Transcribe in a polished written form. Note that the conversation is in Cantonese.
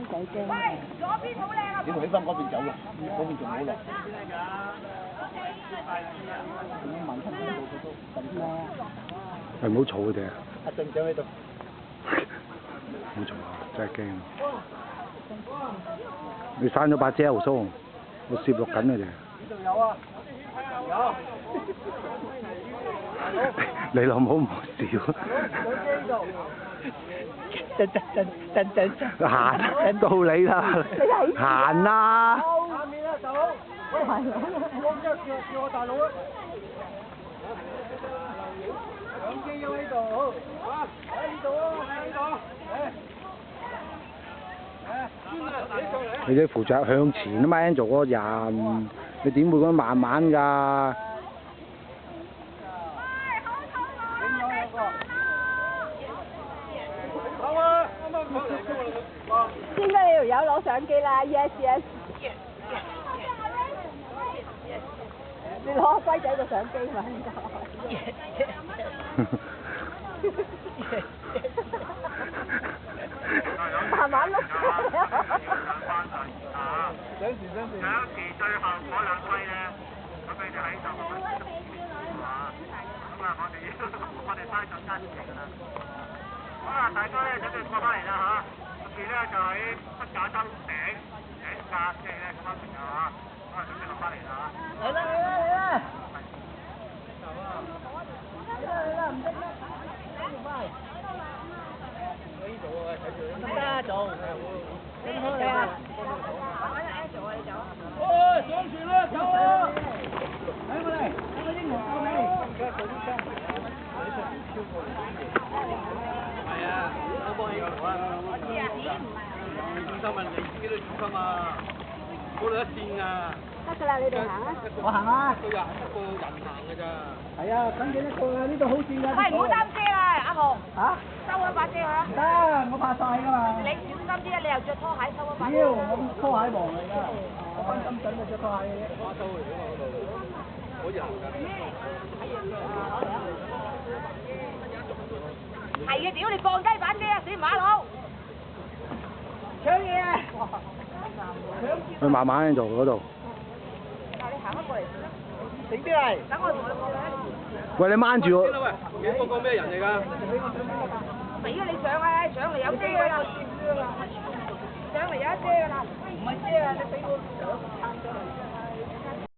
龜仔驚。喂，左邊好靚啊！你同起翻嗰邊走啦，嗰邊仲好落。咁萬七蚊到都咁咩啊？係唔好嘈佢哋啊！阿鎮長喺度。唔好嘈啊！真係驚。你閂咗把遮胡鬚，我攝錄緊你哋。呢度有啊，有。你老母唔好笑。行到你啦，行啦。下面啦，大佬。係。叫我大佬啊！相機要喺度，啊，喺呢度啊，喺呢度。你啲負責向前啊嘛，做嗰個人，你點會咁慢慢㗎？應該你條友攞相機啦 ，yes yes。你攞個龜仔個相機嘛？慢慢碌。想時最後嗰兩龜咧，咁你哋喺度係嘛？咁啊，我哋翻上山嚟㗎啦。好啦，大家咧準備過翻嚟啦嚇，特別咧就喺北架洲頂架，即係咧嗰班朋友嚇，咁啊準備落翻嚟啦嚇。嚟啦！唔得啦！呢度啊，睇住呢度做。你好你啊！哦，上船啦，走啊！睇過嚟，睇個英雄救美。而家做啲槍，超過係啊，我幫你做啊。我知啊，你小心啊，你自己都小心啊，嗰度一線啊。得㗎啦，你哋行啊！我行啊。一個人行㗎咋。係啊，等緊一個啊，呢度好線㗎。喂，唔好擔遮啦，阿紅。嚇？收一把遮佢啊！得，我怕曬㗎嘛。你小心啲啊！你又着拖鞋收一把遮。妖，我拖鞋王嚟㗎，我翻深圳就着拖鞋嘅啫。花洲嚟㗎嘛嗰度，可以行㗎。係啊！屌你放低把遮啊！死馬佬！搶嘢啊！佢慢慢喺度嗰度。嗱，你行開過嚟先啦。整啲嚟。等我同佢過嚟。喂，你掹住我。喂，你嗰個咩人嚟㗎？俾啊！你上啊！上嚟有遮㗎啦。上嚟有一遮㗎啦。唔係遮啊！你俾我上撐上嚟。